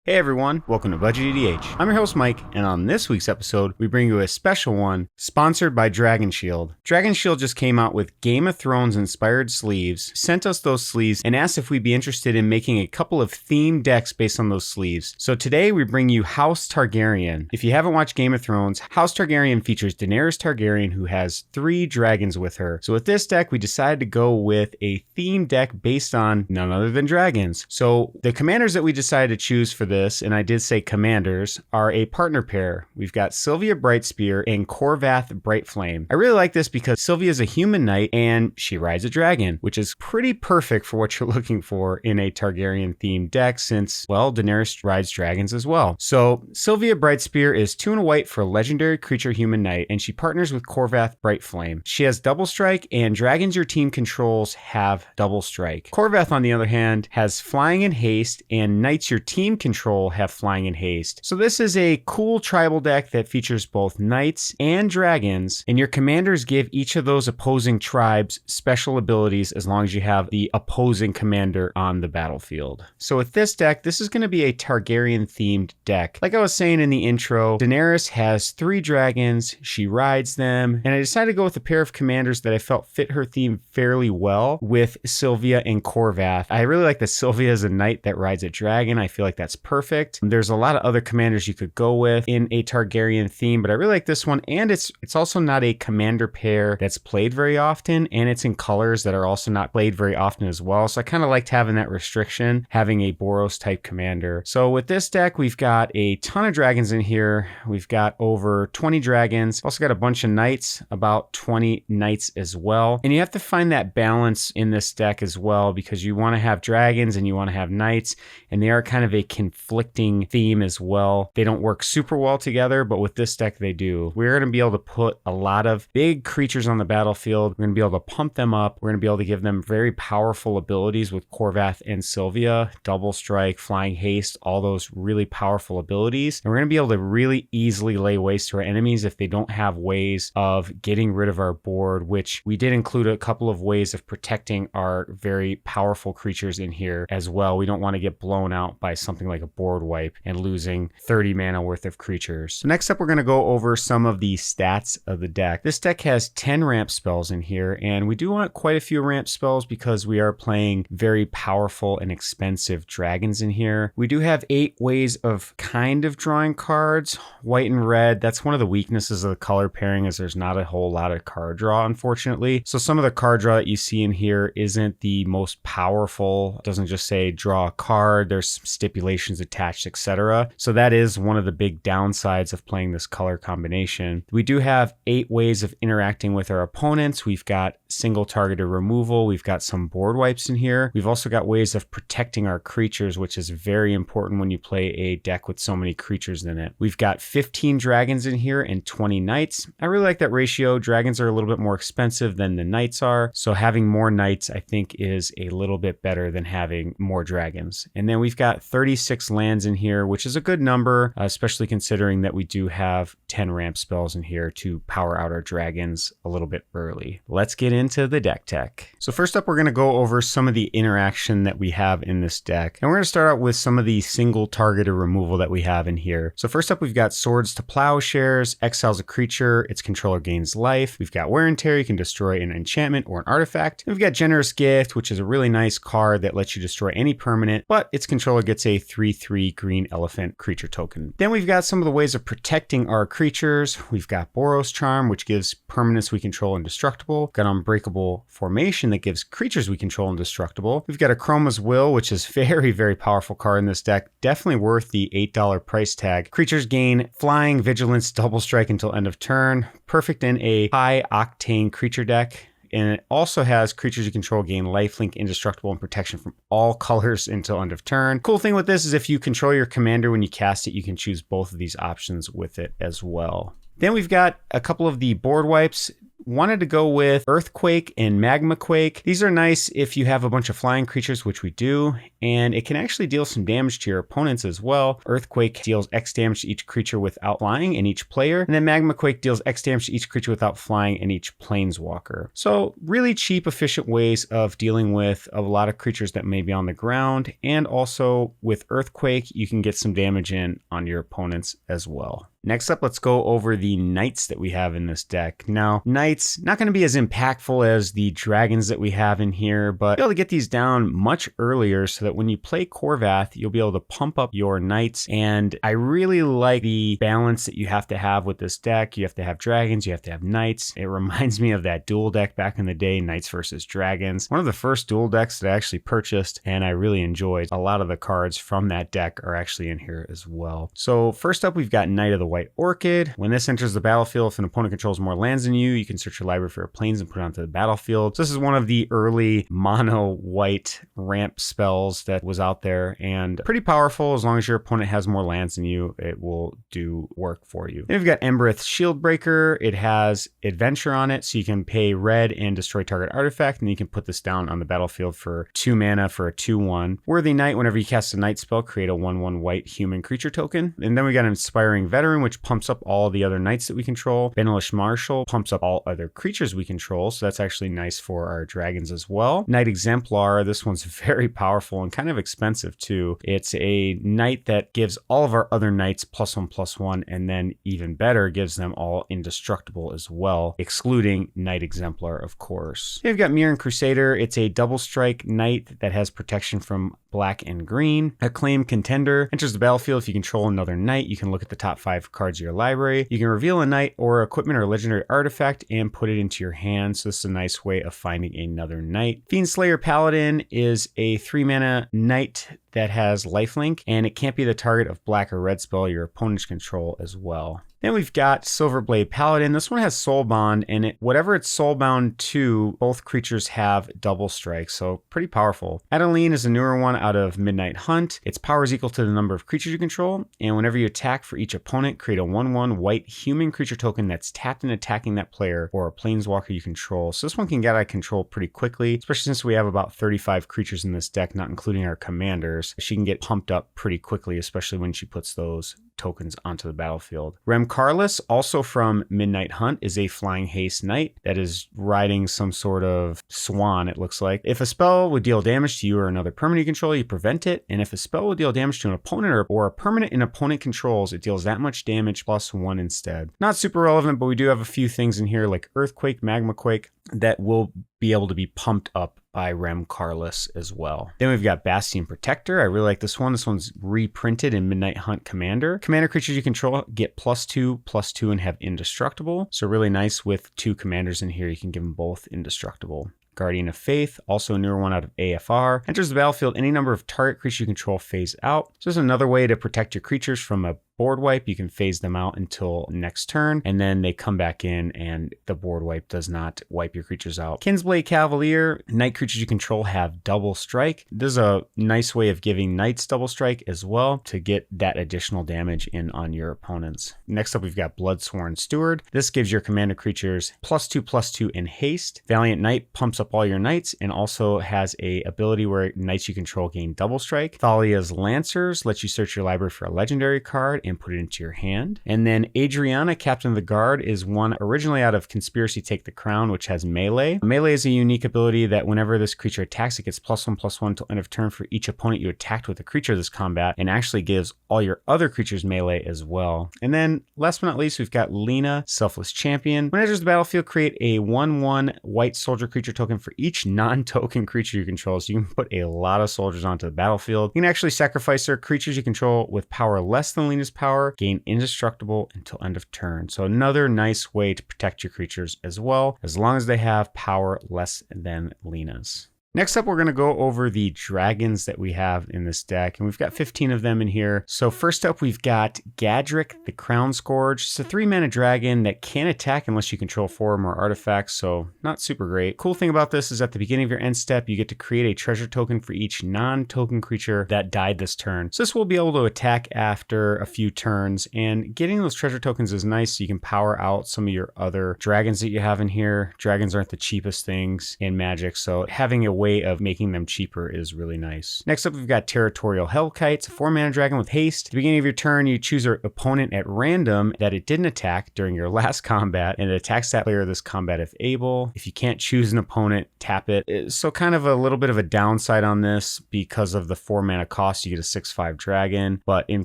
Hey everyone, welcome to BudgetEDH. I'm your host Mike, and on this week's episode, we bring you a special one sponsored by Dragon Shield. Dragon Shield just came out with Game of Thrones inspired sleeves, sent us those sleeves, and asked if we'd be interested in making a couple of themed decks based on those sleeves. So today we bring you House Targaryen. If you haven't watched Game of Thrones, House Targaryen features Daenerys Targaryen, who has 3 dragons with her. So with this deck, we decided to go with a themed deck based on none other than dragons. So the commanders that we decided to choose for this, and I did say commanders, are a partner pair. We've got Sylvia Brightspear and Corvath Brightflame. I really like this because Sylvia is a human knight and she rides a dragon, which is pretty perfect for what you're looking for in a Targaryen themed deck since, well, Daenerys rides dragons as well. So Sylvia Brightspear is 2 and a white for a legendary creature human knight, and she partners with Corvath Brightflame. She has double strike, and dragons your team controls have double strike. Corvath, on the other hand, has flying and haste, and knights your team control have flying and haste. So this is a cool tribal deck that features both knights and dragons, and your commanders give each of those opposing tribes special abilities as long as you have the opposing commander on the battlefield. So with this deck, this is going to be a Targaryen themed deck. Like I was saying in the intro, Daenerys has 3 dragons, she rides them, and I decided to go with a pair of commanders that I felt fit her theme fairly well with Sylvia and Corvath. I really like that Sylvia is a knight that rides a dragon. I feel like that's perfect. There's a lot of other commanders you could go with in a Targaryen theme, but I really like this one, and it's also not a commander pair that's played very often, and it's in colors that are also not played very often as well. So I kind of liked having that restriction, having a Boros type commander. So with this deck, we've got a ton of dragons in here. We've got over 20 dragons. Also got a bunch of knights, about 20 knights as well. And you have to find that balance in this deck as well, because you want to have dragons and you want to have knights, and they are kind of a conflicting theme as well. They don't work super well together, but with this deck they do. We're going to be able to put a lot of big creatures on the battlefield. We're going to be able to pump them up. We're going to be able to give them very powerful abilities with Corvath and Sylvia, double strike, flying haste, all those really powerful abilities. And we're going to be able to really easily lay waste to our enemies if they don't have ways of getting rid of our board, which we did include a couple of ways of protecting our very powerful creatures in here as well. We don't want to get blown out by something like a board wipe and losing 30 mana worth of creatures. So next up, we're going to go over some of the stats of the deck. This deck has 10 ramp spells in here, and we do want quite a few ramp spells because we are playing very powerful and expensive dragons in here. We do have 8 ways of kind of drawing cards, white and red. That's one of the weaknesses of the color pairing, is there's not a whole lot of card draw, unfortunately. So some of the card draw that you see in here isn't the most powerful. It doesn't just say draw a card. There's stipulations attached, etc. So that is one of the big downsides of playing this color combination. We do have 8 ways of interacting with our opponents. We've got single targeted removal. We've got some board wipes in here. We've also got ways of protecting our creatures, which is very important when you play a deck with so many creatures in it. We've got 15 dragons in here and 20 knights. I really like that ratio. Dragons are a little bit more expensive than the knights are, so having more knights I think is a little bit better than having more dragons. And then we've got 36 lands in here, which is a good number, especially considering that we do have 10 ramp spells in here to power out our dragons a little bit early. Let's get into the deck tech. So first up, we're going to go over some of the interaction that we have in this deck. And we're going to start out with some of the single targeted removal that we have in here. So first up, we've got Swords to Plowshares, exiles a creature, its controller gains life. We've got Wear and Tear, you can destroy an enchantment or an artifact. And we've got Generous Gift, which is a really nice card that lets you destroy any permanent, but its controller gets a 3/3 green elephant creature token. Then we've got some of the ways of protecting our creatures. We've got Boros Charm, which gives permanents we control indestructible. We've got Unbreakable Formation that gives creatures we control indestructible. We've got Chroma's Will, which is very, very powerful card in this deck. Definitely worth the $8 price tag. Creatures gain flying, vigilance, double strike until end of turn. Perfect in a high octane creature deck. And it also has creatures you control gain lifelink, indestructible, and protection from all colors until end of turn. Cool thing with this is if you control your commander when you cast it, you can choose both of these options with it as well. Then we've got a couple of the board wipes. wanted to go with Earthquake and Magma Quake. These are nice if you have a bunch of flying creatures, which we do, and it can actually deal some damage to your opponents as well. Earthquake deals X damage to each creature without flying and each player, and then Magma Quake deals X damage to each creature without flying and each planeswalker. So really cheap, efficient ways of dealing with a lot of creatures that may be on the ground, and also with Earthquake, you can get some damage in on your opponents as well. Next up, let's go over the knights that we have in this deck. Now, knights, not going to be as impactful as the dragons that we have in here, but you'll be able to get these down much earlier so that when you play Korvath, you'll be able to pump up your knights. And I really like the balance that you have to have with this deck. You have to have dragons, you have to have knights. It reminds me of that duel deck back in the day, knights versus dragons. One of the first duel decks that I actually purchased, and I really enjoyed. A lot of the cards from that deck are actually in here as well. So first up, we've got Knight of the White Orchid. When this enters the battlefield, if an opponent controls more lands than you can search your library for planes and put it onto the battlefield. So this is one of the early mono white ramp spells that was out there, and pretty powerful. As long as your opponent has more lands than you, it will do work for you. Then we've got Embereth Shieldbreaker. It has Adventure on it, so you can pay red and destroy target artifact, and you can put this down on the battlefield for 2 mana for a 2/1. Worthy Knight, whenever you cast a night spell, create a 1/1 white human creature token. And then we got Inspiring Veteran, which pumps up all the other knights that we control. Benelish Marshal pumps up all other creatures we control, so that's actually nice for our dragons as well. Knight Exemplar, this one's very powerful and kind of expensive too. It's a knight that gives all of our other knights +1/+1, and then even better, gives them all indestructible as well, excluding Knight Exemplar, of course. Then we've got Mirran Crusader. It's a double strike knight that has protection from black and green. Acclaimed Contender enters the battlefield. If you control another knight, you can look at the top 5 cards of your library. You can reveal a knight or equipment or legendary artifact and put it into your hand. So this is a nice way of finding another knight. Fiendslayer Paladin is a 3 mana knight that has lifelink, and it can't be the target of black or red spell your opponents control as well. Then we've got Silverblade Paladin. This one has Soulbound, and whatever it's soulbound to, both creatures have double strike, so pretty powerful. Adeline is a newer one out of Midnight Hunt. Its power is equal to the number of creatures you control, and whenever you attack for each opponent, create a 1/1 white human creature token that's tapped and attacking that player or a planeswalker you control. So this one can get out of control pretty quickly, especially since we have about 35 creatures in this deck, not including our commanders. She can get pumped up pretty quickly, especially when she puts those tokens onto the battlefield. Remcarlis, also from Midnight Hunt, is a flying haste knight that is riding some sort of swan, it looks like. If a spell would deal damage to you or another permanent you control, you prevent it. And if a spell would deal damage to an opponent or a permanent an opponent controls, it deals that much damage +1 instead. Not super relevant, but we do have a few things in here like Earthquake, Magma Quake, that will be able to be pumped up by Remcarlis as well. Then we've got Bastion Protector. I really like this one. This one's reprinted in Midnight Hunt Commander. Commander creatures you control get +2/+2 and have indestructible. So really nice with 2 commanders in here. You can give them both indestructible. Guardian of Faith, also a newer one out of AFR. Enters the battlefield, any number of target creatures you control phase out. So this is another way to protect your creatures from a board wipe. You can phase them out until next turn, and then they come back in and the board wipe does not wipe your creatures out. Kinsblade Cavalier, night creatures you control have double strike. This is a nice way of giving knights double strike as well to get that additional damage in on your opponents. Next up, we've got Bloodsworn Steward. This gives your commander creatures +2/+2 in haste. Valiant Knight pumps up all your knights and also has a ability where knights you control gain double strike. Thalia's Lancers lets you search your library for a legendary card and put it into your hand. And then Adriana, Captain of the Guard, is one originally out of Conspiracy Take the Crown, which has melee. Melee is a unique ability that whenever this creature attacks, it gets +1/+1 till end of turn for each opponent you attacked with a creature this combat, and actually gives all your other creatures melee as well. And then last but not least, we've got Lena, Selfless Champion. When it enters the battlefield, create a 1/1 white soldier creature token for each non-token creature you control. So you can put a lot of soldiers onto the battlefield. You can actually sacrifice their creatures you control with power less than Lena's power, gain indestructible until end of turn. So another nice way to protect your creatures as well, as long as they have power less than Lena's. Next up, we're going to go over the dragons that we have in this deck, and we've got 15 of them in here. So first up, we've got Gadrick, the Crown Scourge. It's a 3-mana dragon that can't attack unless you control 4 or more artifacts, so not super great. Cool thing about this is at the beginning of your end step, you get to create a treasure token for each non-token creature that died this turn. So this will be able to attack after a few turns, and getting those treasure tokens is nice so you can power out some of your other dragons that you have in here. Dragons aren't the cheapest things in Magic, so having a way of making them cheaper is really nice. Next up, we've got Territorial Hellkite. It's a 4-mana dragon with haste. At the beginning of your turn, you choose your opponent at random that it didn't attack during your last combat, and it attacks that player this combat if able. If you can't choose an opponent, tap it. So kind of a little bit of a downside on this because of the 4-mana cost. You get a 6/5 dragon, but in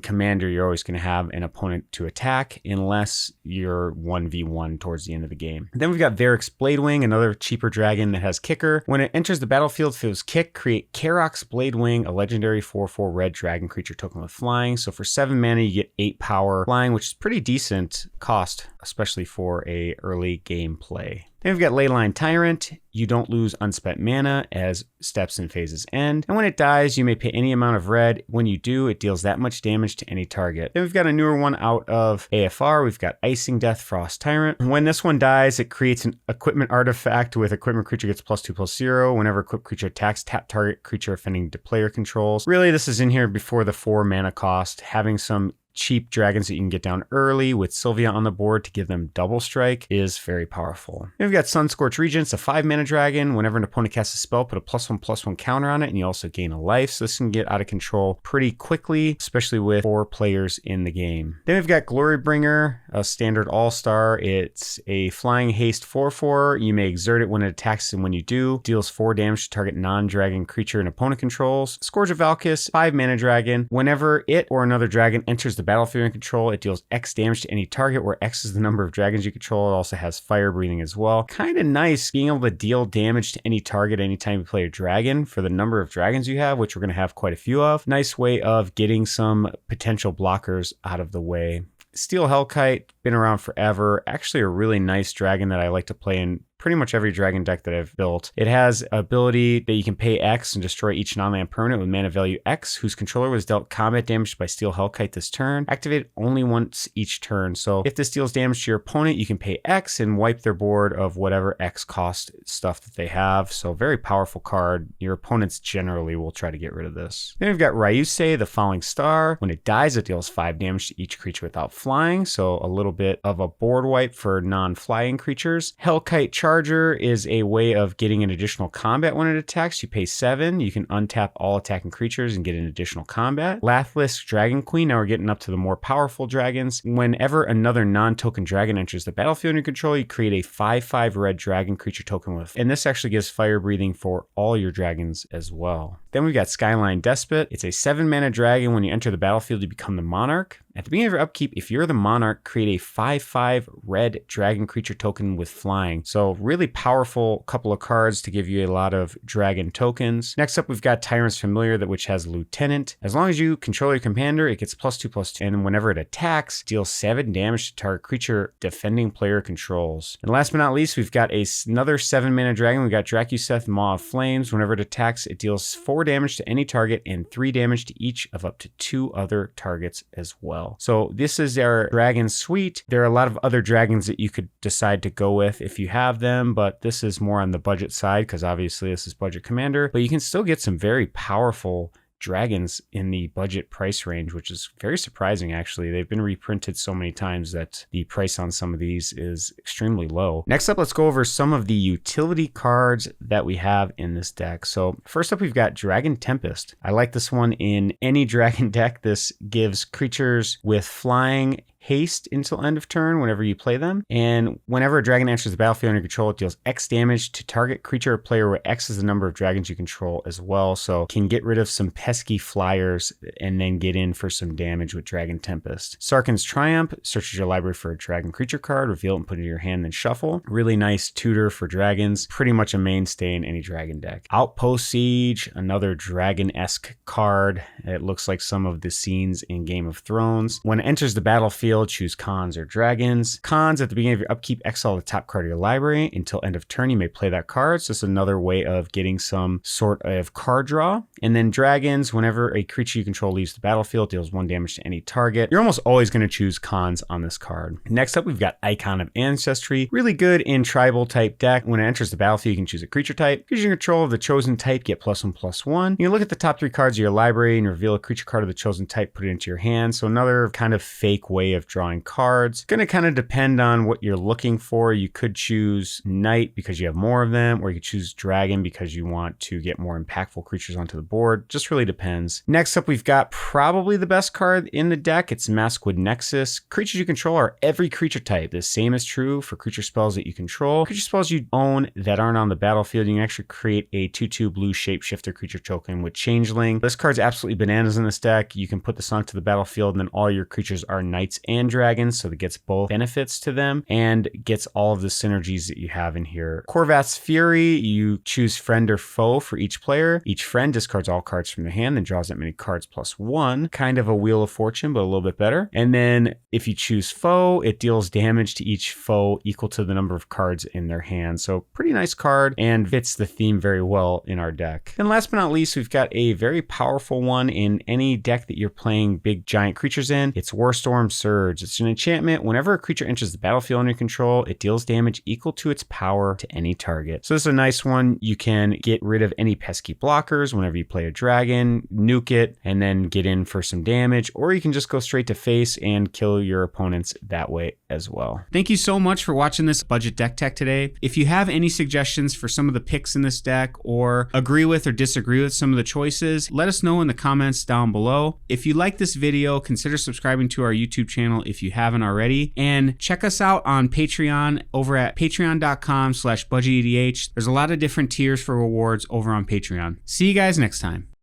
Commander, you're always going to have an opponent to attack unless you're 1v1 towards the end of the game. Then we've got Varric's Bladewing, another cheaper dragon that has kicker. When it enters the battlefield, if it was kick, create Karok's Bladewing, a legendary 4/4 red dragon creature token with flying. So for 7 mana, you get 8 power flying, which is pretty decent cost, especially for a early game play. Then we've got Leyline Tyrant. You don't lose unspent mana as steps and phases end. And when it dies, you may pay any amount of red. When you do, it deals that much damage to any target. Then we've got a newer one out of AFR. We've got Icing Death Frost Tyrant. When this one dies, it creates an equipment artifact with equipment creature gets +2/+0. Whenever equipped creature attacks, tap target creature offending to player controls. Really, this is in here before the 4 mana cost. Having some cheap dragons that you can get down early with Sylvia on the board to give them double strike is very powerful. Then we've got Sunscorch Regents, a 5-mana dragon. Whenever an opponent casts a spell, put a +1/+1 counter on it, and you also gain a life. So this can get out of control pretty quickly, especially with 4 players in the game. Then we've got Glorybringer, a standard all-star. It's a flying haste 4/4. You may exert it when it attacks, and when you do, deals 4 damage to target non-dragon creature an opponent controls. Scourge of Valkis, 5-mana dragon. Whenever it or another dragon enters the battlefield in control, it deals X damage to any target, where X is the number of dragons you control. It also has fire breathing as well. Kind of nice being able to deal damage to any target anytime you play a dragon for the number of dragons you have, which we're going to have quite a few of. Nice way of getting some potential blockers out of the way. Steel Hellkite, been around forever. Actually a really nice dragon that I like to play in pretty much every dragon deck that I've built. It has ability that you can pay X and destroy each non-land permanent with mana value X, whose controller was dealt combat damage by Steel Hellkite this turn. Activated only once each turn. So if this deals damage to your opponent, you can pay X and wipe their board of whatever X cost stuff that they have. So very powerful card. Your opponents generally will try to get rid of this. Then we've got Ryusei, the Falling Star. When it dies, it deals 5 damage to each creature without flying. So a little bit of a board wipe for non-flying creatures. Hellkite Charger is a way of getting an additional combat when it attacks. You pay 7. You can untap all attacking creatures and get an additional combat. Lathlisk Dragon Queen. Now we're getting up to the more powerful dragons. Whenever another non-token dragon enters the battlefield in your control, you create a 5/5 red dragon creature token with. And this actually gives fire breathing for all your dragons as well. Then we've got Skyline Despot. It's a 7-mana dragon. When you enter the battlefield, you become the monarch. At the beginning of your upkeep, if you're the monarch, create a 5/5 red dragon creature token with flying. So really powerful couple of cards to give you a lot of dragon tokens. Next up, we've got Tyrant's Familiar, which has Lieutenant. As long as you control your commander, it gets +2/+2. And whenever it attacks, deals 7 damage to target creature defending player controls. And last but not least, we've got another 7-mana dragon. We've got Drakuseth, Maw of Flames. Whenever it attacks, it deals 4 damage to any target and 3 damage to each of up to 2 other targets as well. So this is our dragon suite. There are a lot of other dragons that you could decide to go with if you have them, but this is more on the budget side because obviously this is budget commander, but you can still get some very powerful dragons in the budget price range, which is very surprising actually. They've been reprinted so many times that the price on some of these is extremely low. Next up, let's go over some of the utility cards that we have in this deck. So first up, we've got Dragon Tempest. I like this one in any dragon deck. This gives creatures with flying haste until end of turn whenever you play them. And whenever a dragon enters the battlefield under control, it deals X damage to target creature or player where X is the number of dragons you control as well. So can get rid of some pesky flyers and then get in for some damage with Dragon Tempest. Sarkhan's Triumph, searches your library for a dragon creature card, reveal it and put it in your hand, then shuffle. Really nice tutor for dragons. Pretty much a mainstay in any dragon deck. Outpost Siege, another dragon-esque card. It looks like some of the scenes in Game of Thrones. When it enters the battlefield, battlefield, choose cons or dragons. Cons, at the beginning of your upkeep, exile the top card of your library. Until end of turn, you may play that card. So it's another way of getting some sort of card draw. And then dragons, whenever a creature you control leaves the battlefield, deals 1 damage to any target. You're almost always going to choose cons on this card. Next up, we've got Icon of Ancestry. Really good in tribal type deck. When it enters the battlefield, you can choose a creature type. Gives you control of the chosen type, get +1/+1. You can look at the top 3 cards of your library and reveal a creature card of the chosen type, put it into your hand. So another kind of fake way of drawing cards. Going to kind of depend on what you're looking for. You could choose Knight because you have more of them, or you could choose Dragon because you want to get more impactful creatures onto the board. Just really depends. Next up, we've got probably the best card in the deck. It's Maskwood Nexus. Creatures you control are every creature type. The same is true for creature spells that you control. Creature spells you own that aren't on the battlefield, you can actually create a 2/2 blue shapeshifter creature token with Changeling. This card's absolutely bananas in this deck. You can put this onto the battlefield and then all your creatures are knights and dragons, so that gets both benefits to them and gets all of the synergies that you have in here. Corvat's Fury, you choose friend or foe for each player. Each friend discards all cards from their hand and draws that many cards +1. Kind of a Wheel of Fortune, but a little bit better. And then if you choose foe, it deals damage to each foe equal to the number of cards in their hand. So pretty nice card and fits the theme very well in our deck. And last but not least, we've got a very powerful one in any deck that you're playing big giant creatures in. It's Warstorm Surge. It's an enchantment. Whenever a creature enters the battlefield under control, it deals damage equal to its power to any target. So this is a nice one. You can get rid of any pesky blockers whenever you play a dragon, nuke it, and then get in for some damage, or you can just go straight to face and kill your opponents that way as well. Thank you so much for watching this Budget Deck Tech today. If you have any suggestions for some of the picks in this deck, or agree with or disagree with some of the choices, let us know in the comments down below. If you like this video, consider subscribing to our YouTube channel if you haven't already, and check us out on Patreon over at patreon.com/BudgetEDH. There's a lot of different tiers for rewards over on Patreon. See you guys next time.